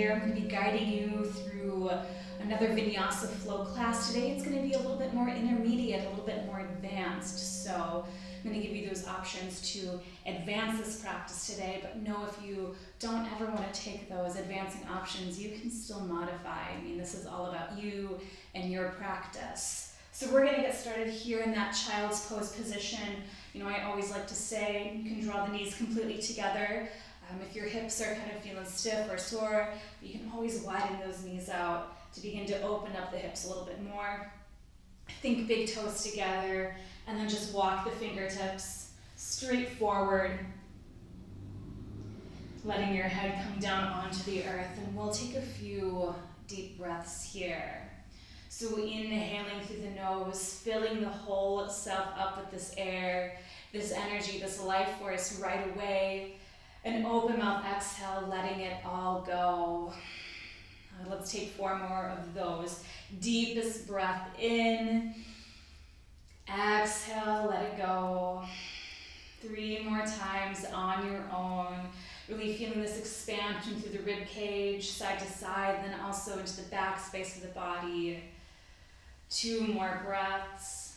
here. I'm going to be guiding you through another Vinyasa flow class today. It's going to be a little bit more intermediate, a little bit more advanced. So I'm going to give you those options to advance this practice today, but know if you don't ever want to take those advancing options, you can still modify. I mean, this is all about you and your practice. So we're going to get started here in that child's pose position. You know, I always like to say you can draw the knees completely together. If your hips are kind of feeling stiff or sore, you can always widen those knees out to begin to open up the hips a little bit more. Think big toes together, and then just walk the fingertips straight forward, letting your head come down onto the earth. And we'll take a few deep breaths here. So inhaling through the nose, filling the whole self up with this air, this energy, this life force right away. An open mouth exhale, letting it all go. Let's take 4 more of those. Deepest breath in. Exhale, let it go. 3 more times on your own. Really feeling this expansion through the rib cage, side to side, then also into the back space of the body. 2 more breaths.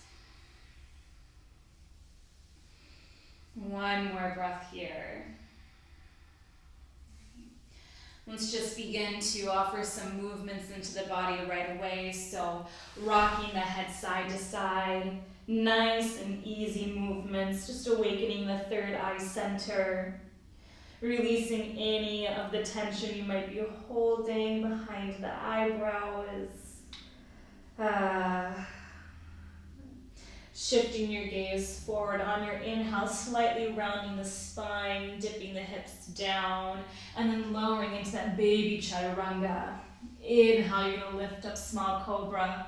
1 more breath here. Let's just begin to offer some movements into the body right away. So rocking the head side to side, nice and easy movements, just awakening the third eye center, releasing any of the tension you might be holding behind the eyebrows. Shifting your gaze forward on your inhale, slightly rounding the spine, dipping the hips down, and then lowering into that baby chaturanga. Inhale, you're going to lift up small cobra.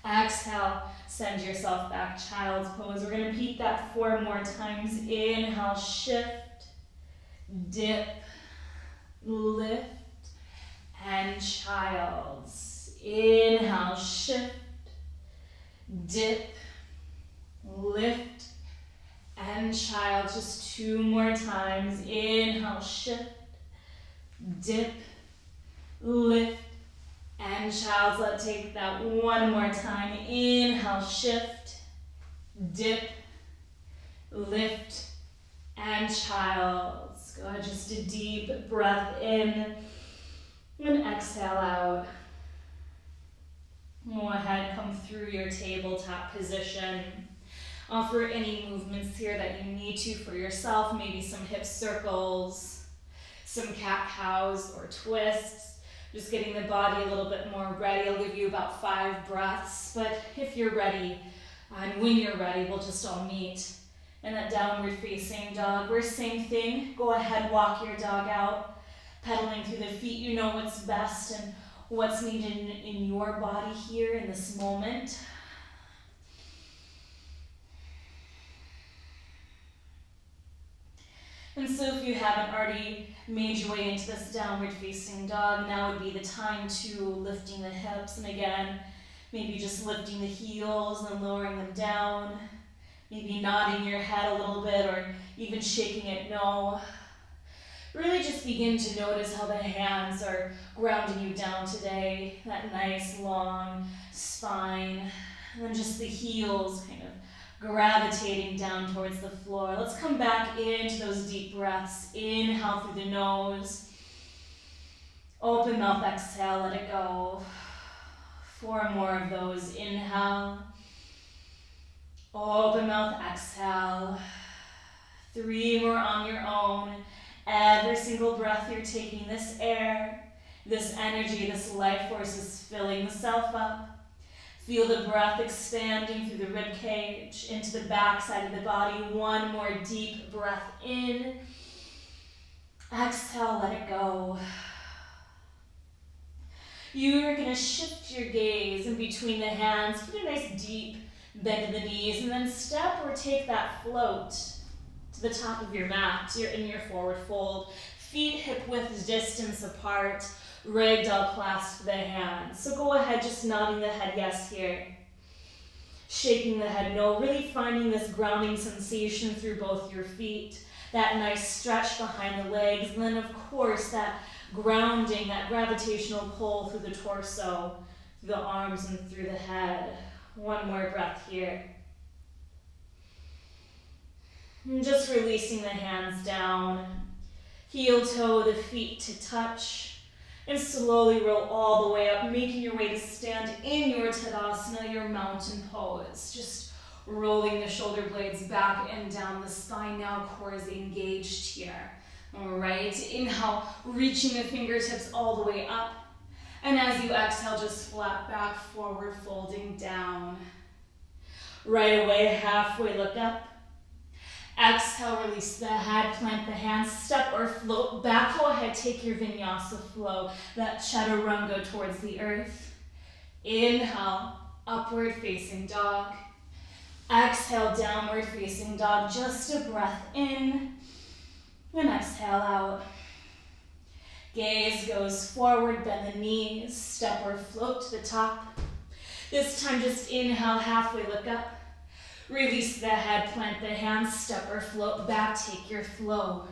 Exhale, send yourself back, child's pose. We're going to repeat that 4 more times. Inhale, shift, dip, lift, and child's. Inhale, shift, dip, lift, and child. Just 2 more times. Inhale, shift, dip, lift, and child. Let's take that 1 more time. Inhale, shift, dip, lift, and child. Go ahead, just a deep breath in and exhale out. Go ahead, come through your tabletop position. Offer any movements here that you need to for yourself, maybe some hip circles, some cat-cows or twists. Just getting the body a little bit more ready. I'll give you about 5 breaths, but if you're ready, and when you're ready, we'll just all meet in that downward facing dog. Where same thing, go ahead, walk your dog out, pedaling through the feet. You know what's best and what's needed in your body here in this moment. And so if you haven't already made your way into this downward facing dog, now would be the time to lifting the hips. And again, maybe just lifting the heels and lowering them down. Maybe nodding your head a little bit or even shaking it no. Really just begin to notice how the hands are grounding you down today. That nice long spine. And then just the heels kind of gravitating down towards the floor. Let's come back into those deep breaths. Inhale through the nose. Open mouth, exhale, let it go. 4 more of those. Inhale. Open mouth, exhale. 3 more on your own. Every single breath you're taking, this air, this energy, this life force is filling the self up. Feel the breath expanding through the rib cage into the back side of the body. 1 more deep breath in. Exhale, let it go. You're going to shift your gaze in between the hands. Put a nice deep bend in the knees, and then step or take that float to the top of your mat. You're in your forward fold. Feet hip width distance apart. Ragdoll clasp the hands. So go ahead, just nodding the head yes here. Shaking the head no. Really finding this grounding sensation through both your feet. That nice stretch behind the legs. And then of course that grounding that gravitational pull through the torso, through the arms and through the head. One more breath here. And just releasing the hands down, heel toe the feet to touch, and slowly roll all the way up, making your way to stand in your Tadasana, your mountain pose. Just rolling the shoulder blades back and down the spine. Now core is engaged here. All right, inhale, reaching the fingertips all the way up. And as you exhale, just flat back, forward, folding down. Right away, halfway look up. Exhale, release the head, plant the hands, step or float back. Go ahead, take your Vinyasa flow, that Chaturanga towards the earth. Inhale, upward facing dog. Exhale, downward facing dog. Just a breath in. And exhale out. Gaze goes forward, bend the knees, step or float to the top. This time just inhale, halfway look up. Release the head, plant the hands, step or float back, take your flow.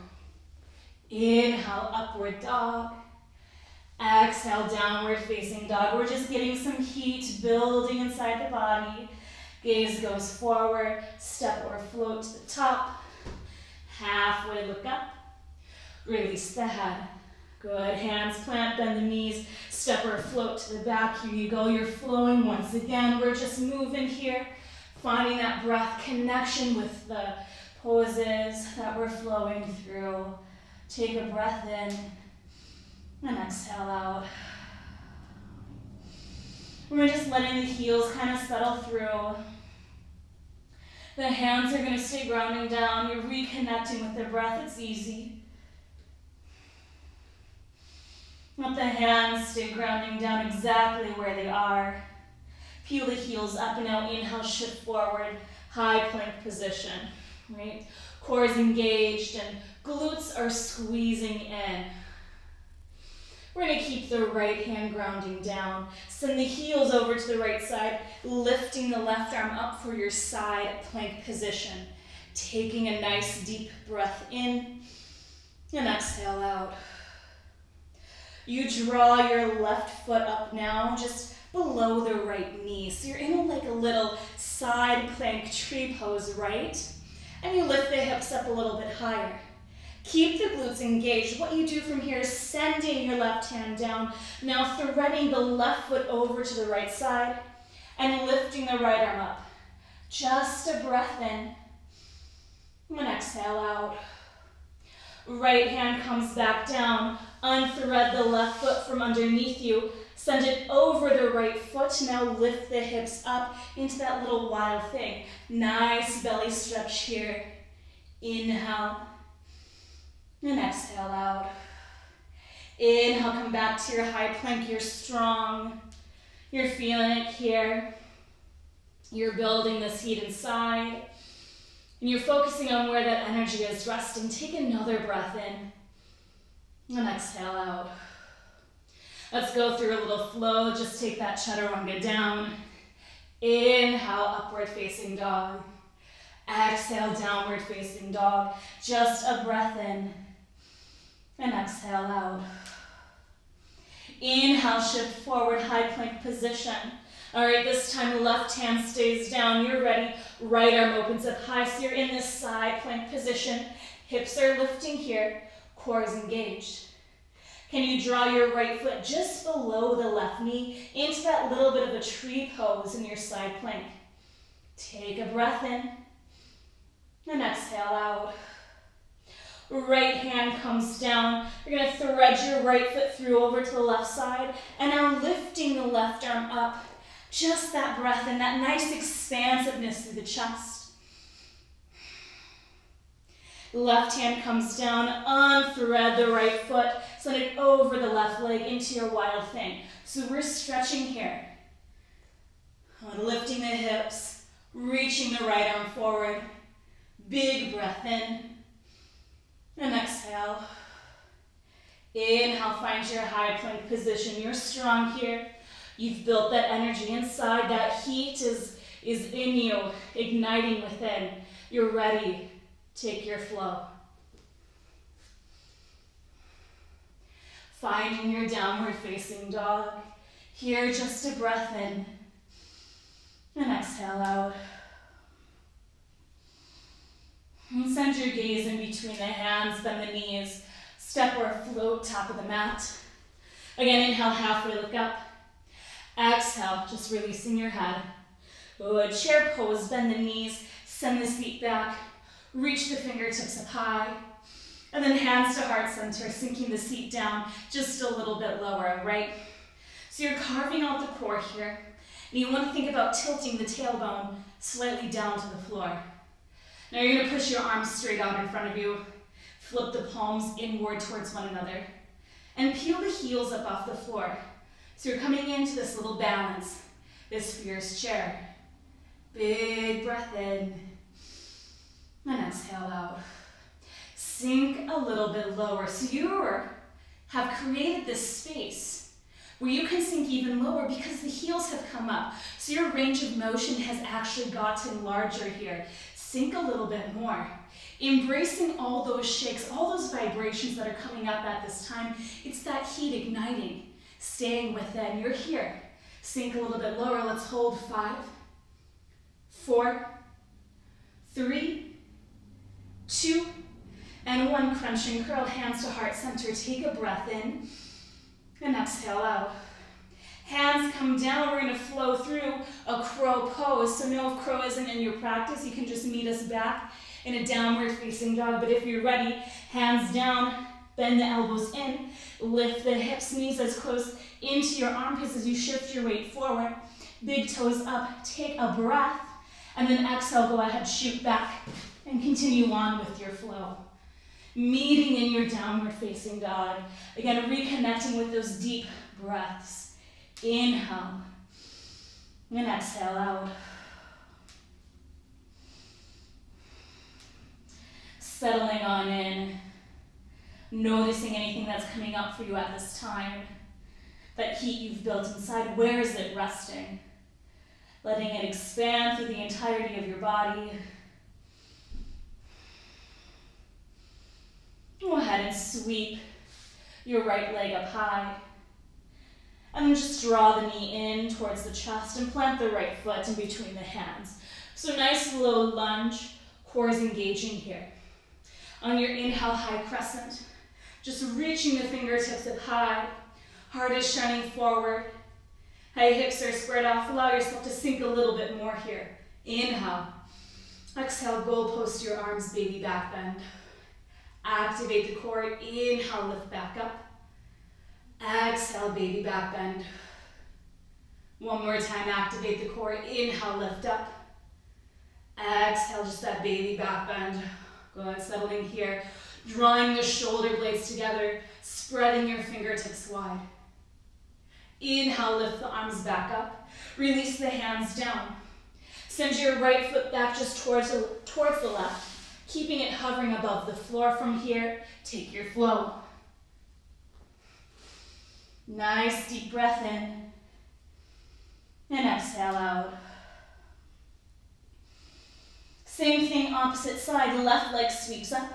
Inhale, upward dog. Exhale, downward facing dog. We're just getting some heat building inside the body. Gaze goes forward, step or float to the top. Halfway look up. Release the head. Good, hands plant, bend the knees, step or float to the back. Here you go, you're flowing once again. We're just moving here, finding that breath connection with the poses that we're flowing through. Take a breath in and exhale out. We're just letting the heels kind of settle through. The hands are going to stay grounding down. You're reconnecting with the breath. It's easy. Let the hands stay grounding down exactly where they are. Peel the heels up and out. Inhale, shift forward, high plank position. Right? Core is engaged and glutes are squeezing in. We're going to keep the right hand grounding down. Send the heels over to the right side, lifting the left arm up for your side plank position. Taking a nice deep breath in and exhale out. You draw your left foot up now, just below the right knee. So you're in like a little side plank tree pose, right? And you lift the hips up a little bit higher. Keep the glutes engaged. What you do from here is sending your left hand down, now threading the left foot over to the right side and lifting the right arm up. Just a breath in and exhale out. Right hand comes back down. Unthread the left foot from underneath you. Send it over the right foot. Now lift the hips up into that little wild thing. Nice belly stretch here. Inhale. And exhale out. Inhale, come back to your high plank. You're strong. You're feeling it here. You're building this heat inside. And you're focusing on where that energy is resting. Take another breath in. And exhale out. Let's go through a little flow. Just take that Chaturanga down. Inhale, upward facing dog. Exhale, downward facing dog. Just a breath in. And exhale out. Inhale, shift forward, high plank position. All right, this time the left hand stays down. You're ready. Right arm opens up high. So you're in this side plank position. Hips are lifting here. Core is engaged. Can you draw your right foot just below the left knee into that little bit of a tree pose in your side plank? Take a breath in and exhale out. Right hand comes down. You're going to thread your right foot through over to the left side and now lifting the left arm up. Just that breath in, that nice expansiveness through the chest. Left hand comes down, unthread the right foot, send it over the left leg into your wild thing. So we're stretching here. Lifting the hips, reaching the right arm forward. Big breath in. And exhale. Inhale, find your high plank position. You're strong here. You've built that energy inside. That heat is in you, igniting within. You're ready. Take your flow. Finding your downward facing dog. Here, just a breath in. And exhale out. And send your gaze in between the hands, bend the knees. Step or float, top of the mat. Again, inhale, halfway look up. Exhale, just releasing your head. Good. Chair pose, bend the knees, send the seat back. Reach the fingertips up high. And then hands to heart center, sinking the seat down just a little bit lower, right? So you're carving out the core here. And you want to think about tilting the tailbone slightly down to the floor. Now you're going to push your arms straight out in front of you. Flip the palms inward towards one another. And peel the heels up off the floor. So you're coming into this little balance, this fierce chair. Big breath in. And exhale out. Sink a little bit lower. So you have created this space where you can sink even lower because the heels have come up. So your range of motion has actually gotten larger here. Sink a little bit more. Embracing all those shakes, all those vibrations that are coming up at this time. It's that heat igniting, staying within. You're here. Sink a little bit lower. Let's hold 5, 4, 3, 2, and 1. Crunch and curl, hands to heart center. Take a breath in and exhale out. Hands come down. We're going to flow through a crow pose. So no, if crow isn't in your practice, you can just meet us back in a downward facing dog. But if you're ready, hands down, bend the elbows in, lift the hips, knees as close into your armpits as you shift your weight forward. Big toes up, take a breath, and then exhale, go ahead, shoot back, and continue on with your flow. Meeting in your downward facing dog. Again, reconnecting with those deep breaths. Inhale, and exhale out. Settling on in, noticing anything that's coming up for you at this time. That heat you've built inside, where is it resting? Letting it expand through the entirety of your body. Go ahead and sweep your right leg up high. And then just draw the knee in towards the chest and plant the right foot in between the hands. So nice low lunge, core is engaging here. On your inhale, high crescent. Just reaching the fingertips up high. Heart is shining forward. High hips are squared off. Allow yourself to sink a little bit more here. Inhale. Exhale, goalpost your arms, baby back bend. Activate the core. Inhale, lift back up. Exhale, baby back bend. One more time, activate the core. Inhale, lift up. Exhale, just that baby back bend. Go ahead, settling here. Drawing the shoulder blades together, spreading your fingertips wide. Inhale, lift the arms back up. Release the hands down. Send your right foot back just towards the left, keeping it hovering above the floor. From here, take your flow. Nice deep breath in. And exhale out. Same thing, opposite side. Left leg sweeps up.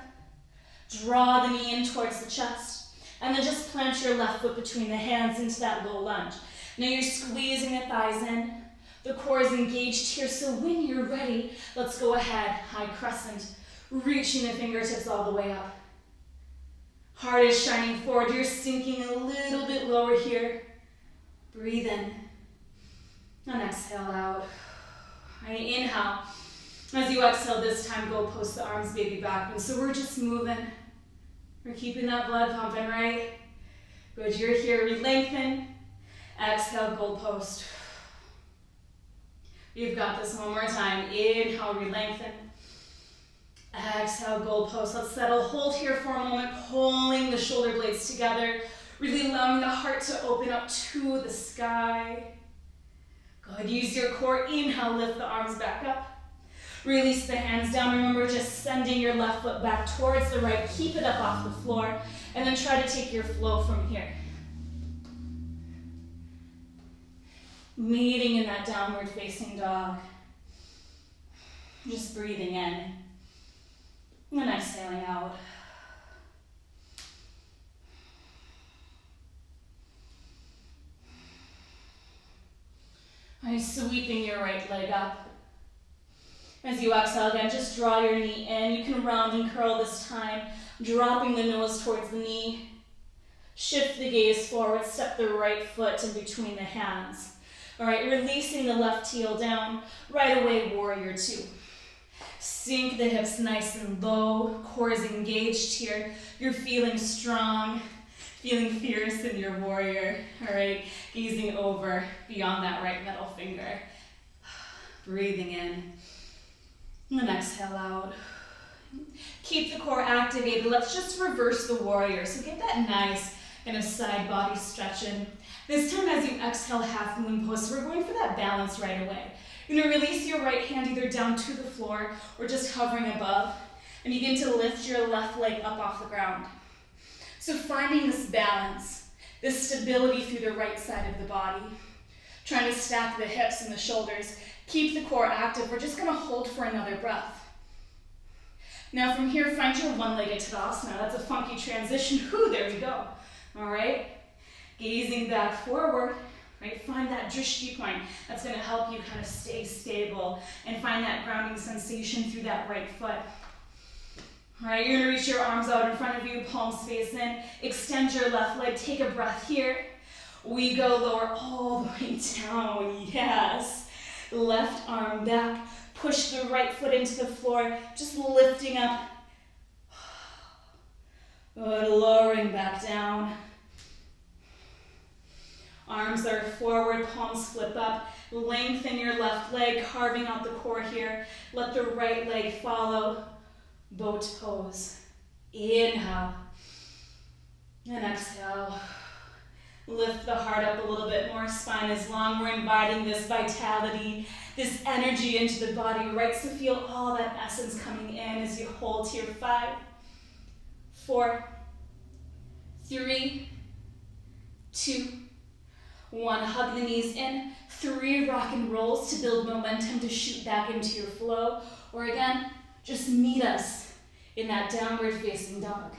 Draw the knee in towards the chest. And then just plant your left foot between the hands into that low lunge. Now you're squeezing the thighs in. The core is engaged here. So when you're ready, let's go ahead. High crescent. Reaching the fingertips all the way up. Heart is shining forward. You're sinking a little bit lower here. Breathe in. And exhale out. Right, inhale. As you exhale this time, go post the arms, baby back. And so we're just moving. We're keeping that blood pumping, right? Good, you're here. Re-lengthen. Exhale, goal post. You've got this one more time. Inhale, re-lengthen. Exhale, goal post. Let's settle. Hold here for a moment, pulling the shoulder blades together. Really allowing the heart to open up to the sky. Good, use your core. Inhale, lift the arms back up. Release the hands down. Remember, just sending your left foot back towards the right. Keep it up off the floor. And then try to take your flow from here. Meeting in that downward facing dog. Just breathing in. And exhaling out. Nice, sweeping your right leg up. As you exhale again, just draw your knee in. You can round and curl this time, dropping the nose towards the knee. Shift the gaze forward, step the right foot in between the hands. All right, releasing the left heel down. Right away, warrior two. Sink the hips nice and low, core is engaged here. You're feeling strong, feeling fierce in your warrior. All right, gazing over beyond that right middle finger. Breathing in. And then exhale out. Keep the core activated. Let's just reverse the warrior. So get that nice kind of side body stretch in. This time as you exhale, half moon pose, we're going for that balance right away. You're going to release your right hand either down to the floor or just hovering above, and begin to lift your left leg up off the ground. So finding this balance, this stability through the right side of the body, trying to stack the hips and the shoulders, keep the core active. We're just going to hold for another breath. Now from here, find your one-legged Tadasana. That's a funky transition. Whew, there we go. All right, gazing back forward, right? Find that drishti point. That's going to help you kind of stay stable and find that grounding sensation through that right foot. All right, you're going to reach your arms out in front of you, palms face in. Extend your left leg. Take a breath here. We go lower all the way down. Yes. Left arm back. Push the right foot into the floor. Just lifting up. Good. Lowering back down. Arms are forward, palms flip up. Lengthen your left leg, carving out the core here. Let the right leg follow. Boat pose. Inhale. And exhale. Lift the heart up a little bit more. Spine is long. We're inviting this vitality, this energy into the body, right? So feel all that essence coming in as you hold here. 5, 4, 3, 2, 1. Hug the knees in. 3 rock and rolls to build momentum to shoot back into your flow. Or again, just meet us in that downward facing dog.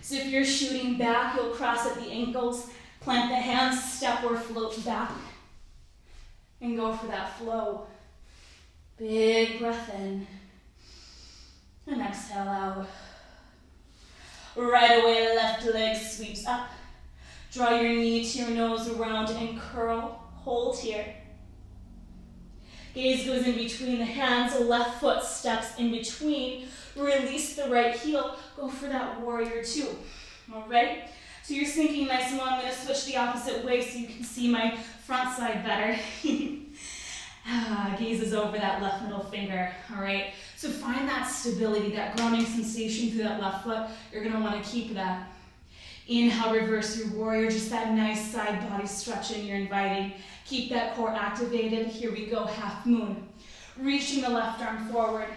So if you're shooting back, you'll cross at the ankles, plant the hands, step or float back, and go for that flow. Big breath in, and exhale out. Right away, left leg sweeps up. Draw your knee to your nose around and curl. Hold here. Gaze goes in between the hands. The left foot steps in between. Release the right heel. Go for that warrior two. All right? So you're sinking nice and low. I'm going to switch the opposite way so you can see my front side better. Gazes over that left middle finger. All right? So find that stability, that grounding sensation through that left foot. You're going to want to keep that. Inhale, reverse your warrior. Just that nice side body stretching you're inviting. Keep that core activated. Here we go, half moon. Reaching the left arm forward,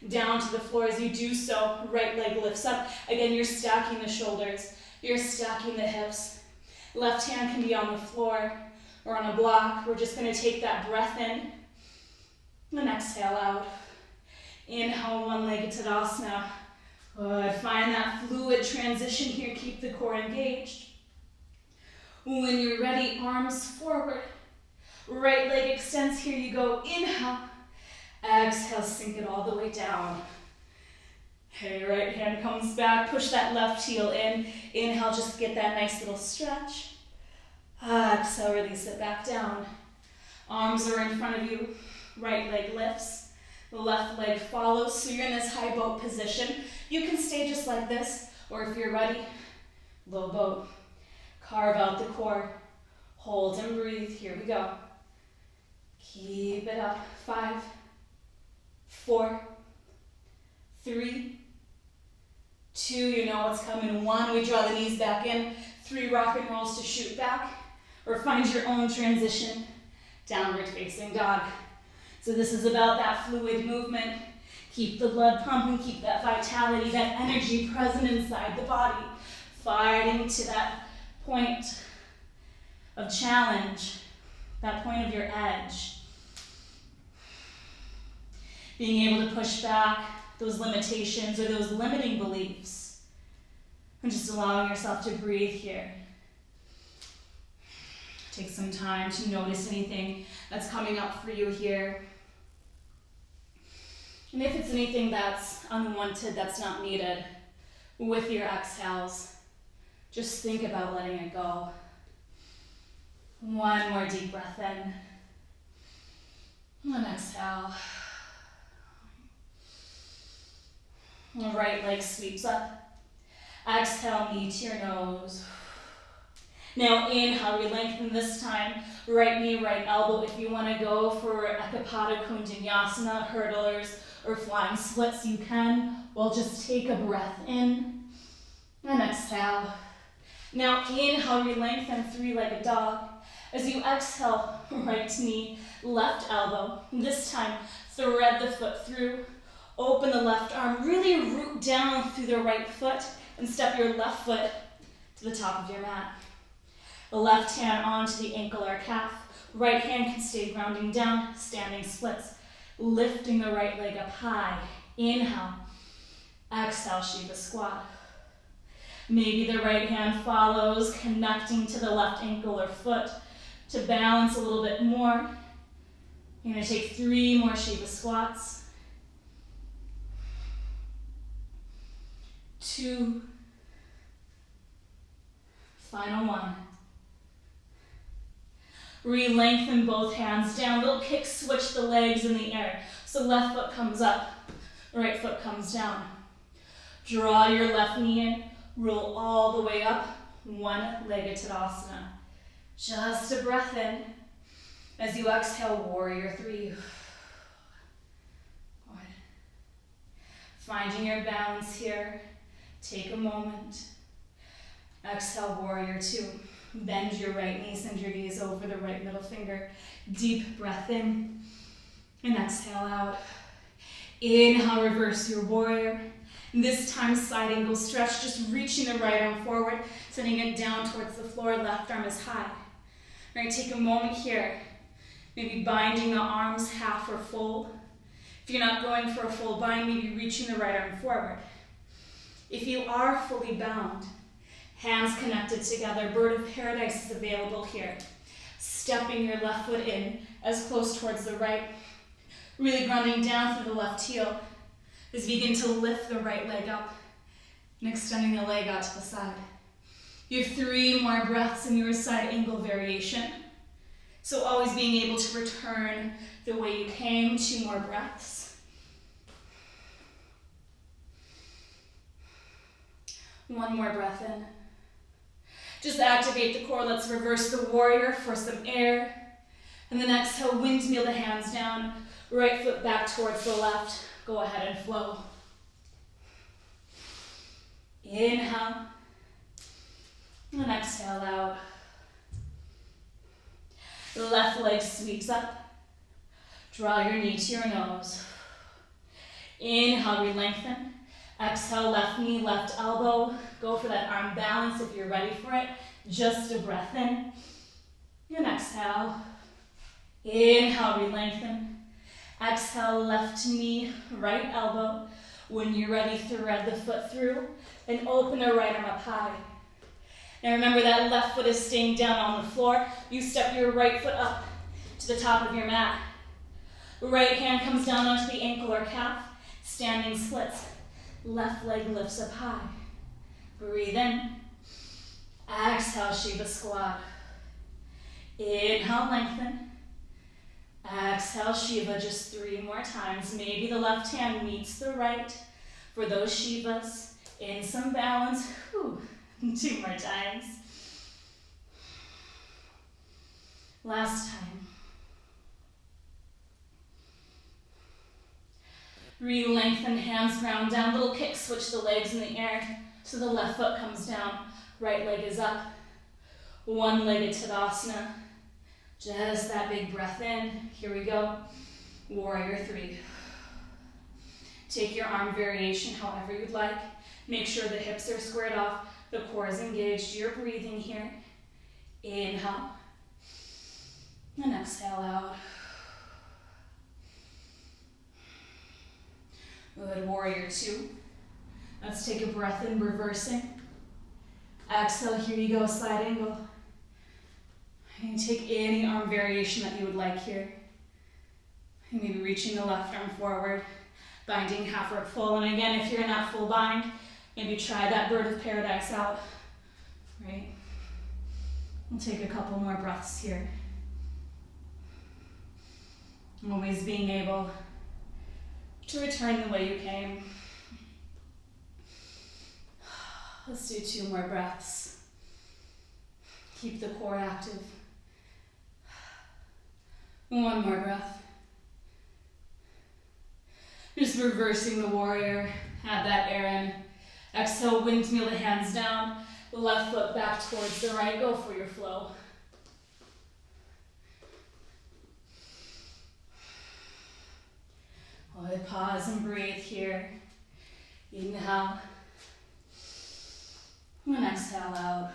down to the floor. As you do so, right leg lifts up. Again, you're stacking the shoulders. You're stacking the hips. Left hand can be on the floor or on a block. We're just going to take that breath in and exhale out. Inhale, one-legged Tadasana. Good. Find that fluid transition here. Keep the core engaged. When you're ready, arms forward. Right leg extends. Here you go. Inhale. Exhale, sink it all the way down. Okay, right hand comes back. Push that left heel in. Inhale, just get that nice little stretch. Exhale, release it back down. Arms are in front of you. Right leg lifts. The left leg follows. So you're in this high boat position. You can stay just like this, or if you're ready, low boat. Carve out the core. Hold and breathe. Here we go. Keep it up. 5, 4, 3, 2. You know what's coming. 1, we draw the knees back in. 3 rock and rolls to shoot back. Or find your own transition. Downward facing dog. So this is about that fluid movement. Keep the blood pumping, keep that vitality, that energy present inside the body. Fighting to that point of challenge, that point of your edge. Being able to push back those limitations or those limiting beliefs. And just allowing yourself to breathe here. Take some time to notice anything that's coming up for you here. And if it's anything that's unwanted, that's not needed, with your exhales, just think about letting it go. One more deep breath in. And exhale. Right leg sweeps up. Exhale, knee to your nose. Now inhale, we lengthen this time. Right knee, right elbow. If you want to go for Ekapada Vinyasa, hurdlers, or flying splits, you can. We'll just take a breath in and exhale. Now inhale, we lengthen three-legged dog. As you exhale, right knee, left elbow. This time, thread the foot through. Open the left arm, really root down through the right foot and step your left foot to the top of your mat. The left hand onto the ankle or calf. Right hand can stay grounding down, standing splits. Lifting the right leg up high. Inhale. Exhale, Shiva squat. Maybe the right hand follows, connecting to the left ankle or foot to balance a little bit more. You're going to take 3 more Shiva squats. 2. Final 1. Re-lengthen both hands down. Little kick switch the legs in the air. So left foot comes up, right foot comes down. Draw your left knee in, roll all the way up, one-legged Tadasana. Just a breath in. As you exhale, warrior 3. Good. Finding your balance here. Take a moment. Exhale, warrior 2. Bend your right knee, send your gaze over the right middle finger. Deep breath in and exhale out. Inhale, reverse your warrior. This time, side angle stretch, just reaching the right arm forward, sending it down towards the floor, left arm is high. All right, take a moment here, maybe binding the arms half or full. If you're not going for a full bind, maybe reaching the right arm forward. If you are fully bound, hands connected together, bird of paradise is available here. Stepping your left foot in as close towards the right, really grounding down through the left heel. As you begin to lift the right leg up and extending the leg out to the side. You have 3 more breaths in your side angle variation. So always being able to return the way you came. 2 more breaths. 1 more breath in. Just activate the core. Let's reverse the warrior for some air. And then exhale, windmill the hands down. Right foot back towards the left. Go ahead and flow. Inhale. And exhale out. Left leg sweeps up. Draw your knee to your nose. Inhale, re-lengthen. Exhale, left knee, left elbow. Go for that arm balance if you're ready for it. Just a breath in. And exhale. Inhale, re-lengthen. Exhale, left knee, right elbow. When you're ready, thread the foot through and open the right arm up high. Now remember that left foot is staying down on the floor. You step your right foot up to the top of your mat. Right hand comes down onto the ankle or calf. Standing splits. Left leg lifts up high. Breathe in. Exhale, Shiva squat. Inhale, lengthen. Exhale, Shiva, just 3 more times. Maybe the left hand meets the right for those Shivas. In some balance. Whew. 2 more times. Last time. Re-lengthen, hands ground down. Little kick, switch the legs in the air. So the left foot comes down. Right leg is up. One-legged Tadasana. Just that big breath in. Here we go. Warrior 3. Take your arm variation however you'd like. Make sure the hips are squared off. The core is engaged. You're breathing here. Inhale. And exhale out. Good. Warrior 2. Let's take a breath in, reversing. Exhale. Here you go. Side angle. And take any arm variation that you would like here. Maybe reaching the left arm forward, binding half rope full. And again, if you're in that full bind, maybe try that bird of paradise out, right? We'll take a couple more breaths here. Always being able to return the way you came. Let's do 2 more breaths. Keep the core active. 1 more breath. Just reversing the warrior. Add that air in. Exhale, windmill the hands down. Left foot back towards the right. Go for your flow. We'll pause and breathe here. Inhale. And exhale out.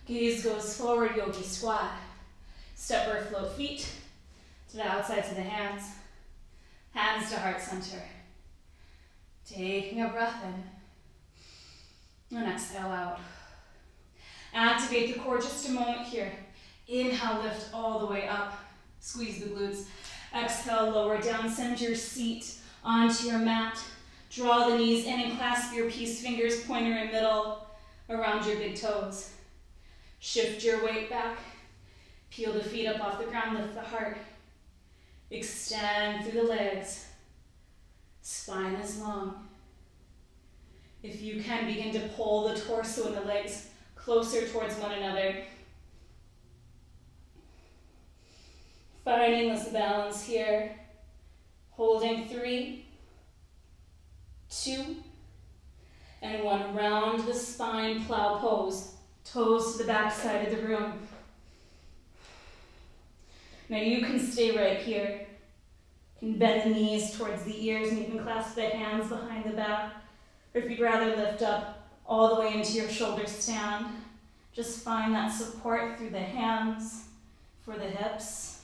Gaze goes forward, yogi squat. Step or float feet to the outsides of the hands. Hands to heart center. Taking a breath in. And exhale out. Activate the core just a moment here. Inhale, lift all the way up. Squeeze the glutes. Exhale, lower down. Send your seat onto your mat. Draw the knees in and clasp your peace fingers, pointer in middle, around your big toes. Shift your weight back. Peel the feet up off the ground, lift the heart. Extend through the legs. Spine is long. If you can, begin to pull the torso and the legs closer towards one another. Finding this balance here. Holding 3, 2, and 1. Round the spine, plow pose. Toes to the back side of the room. Now you can stay right here. You can bend the knees towards the ears and you can clasp the hands behind the back. Or if you'd rather lift up all the way into your shoulder stand, just find that support through the hands for the hips.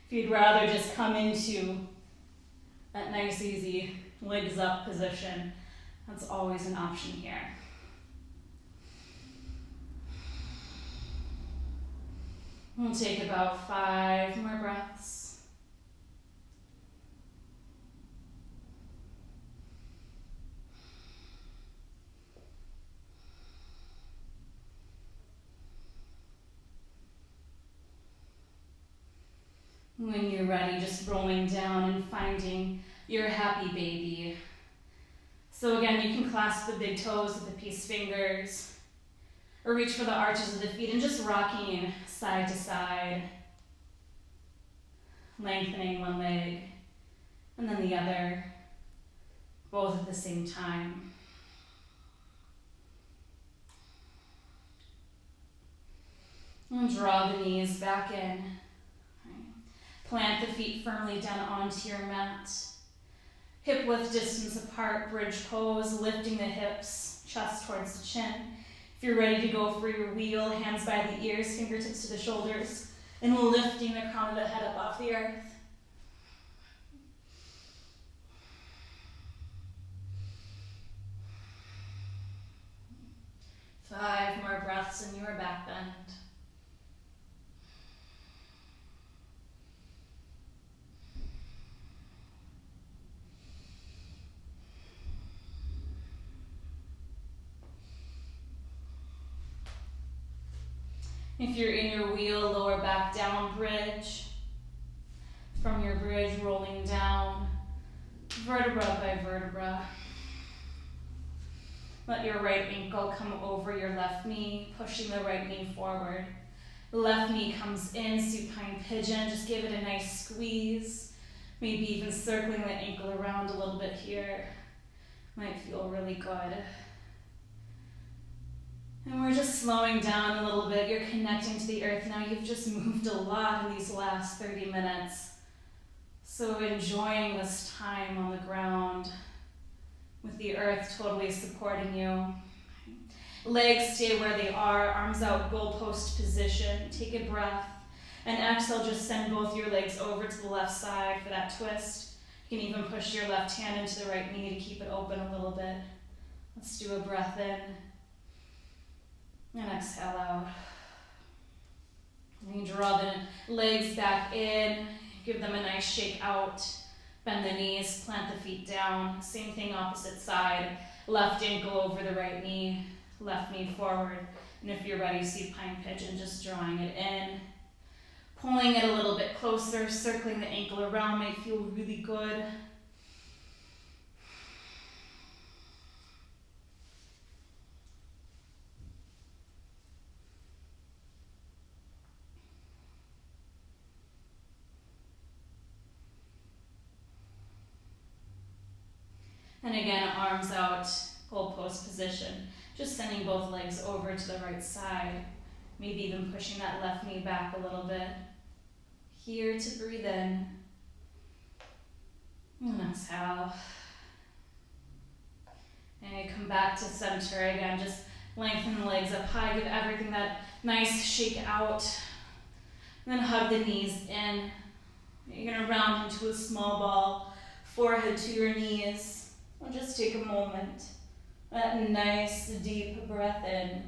If you'd rather just come into that nice, easy legs up position, that's always an option here. We'll take about 5 more breaths. When you're ready, just rolling down and finding your happy baby. So again, you can clasp the big toes with the peace fingers, or reach for the arches of the feet and just rocking side to side. Lengthening one leg and then the other, both at the same time. And draw the knees back in. Plant the feet firmly down onto your mat. Hip width distance apart, bridge pose, lifting the hips, chest towards the chin. If you're ready to go for your wheel, hands by the ears, fingertips to the shoulders, and lifting the crown of the head up off the earth. Five more breaths in your back bend. If you're in your wheel, lower back down, bridge. From your bridge, rolling down, vertebra by vertebra. Let your right ankle come over your left knee, pushing the right knee forward. The left knee comes in, supine pigeon. Just give it a nice squeeze. Maybe even circling the ankle around a little bit here. Might feel really good. And we're just slowing down a little bit. You're connecting to the earth now. You've just moved a lot in these last 30 minutes. So enjoying this time on the ground with the earth totally supporting you. Legs stay where they are, arms out, goalpost position. Take a breath. And exhale, just send both your legs over to the left side for that twist. You You can even push your left hand into the right knee to keep it open a little bit. Let's do a breath in and exhale out. And you draw the legs back in, give them a nice shake out. Bend the knees, plant the feet down. Same thing, opposite side. Left ankle over the right knee, left knee forward. And if you're ready, see pine pigeon, just drawing it in. Pulling it a little bit closer, circling the ankle around may feel really good. And again, arms out, goalpost position. Just sending both legs over to the right side. Maybe even pushing that left knee back a little bit. Here to breathe in. And exhale. And you come back to center again. Just lengthen the legs up high. Give everything that nice shake out. And then hug the knees in. You're going to round into a small ball. Forehead to your knees. Or just take a moment. That nice deep breath in.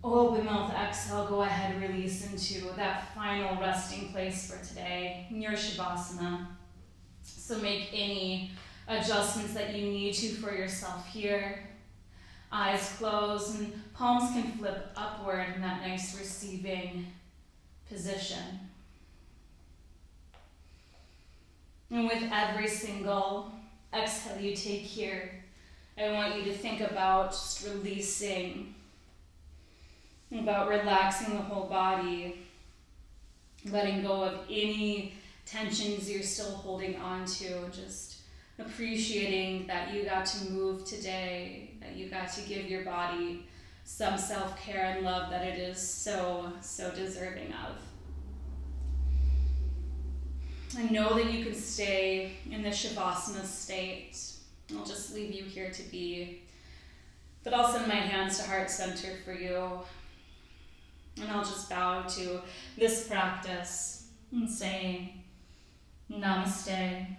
Open mouth exhale. Go ahead, release into that final resting place for today, your Shavasana. So make any adjustments that you need to for yourself here. Eyes closed and palms can flip upward in that nice receiving position. And with every single exhale you take here, I want you to think about just releasing, about relaxing the whole body, letting go of any tensions you're still holding on to, just appreciating that you got to move today, that you got to give your body some self-care and love that it is so deserving of. And know that you can stay in the Shavasana state. I'll just leave you here to be. But I'll send my hands to heart center for you. And I'll just bow to this practice and saying Namaste.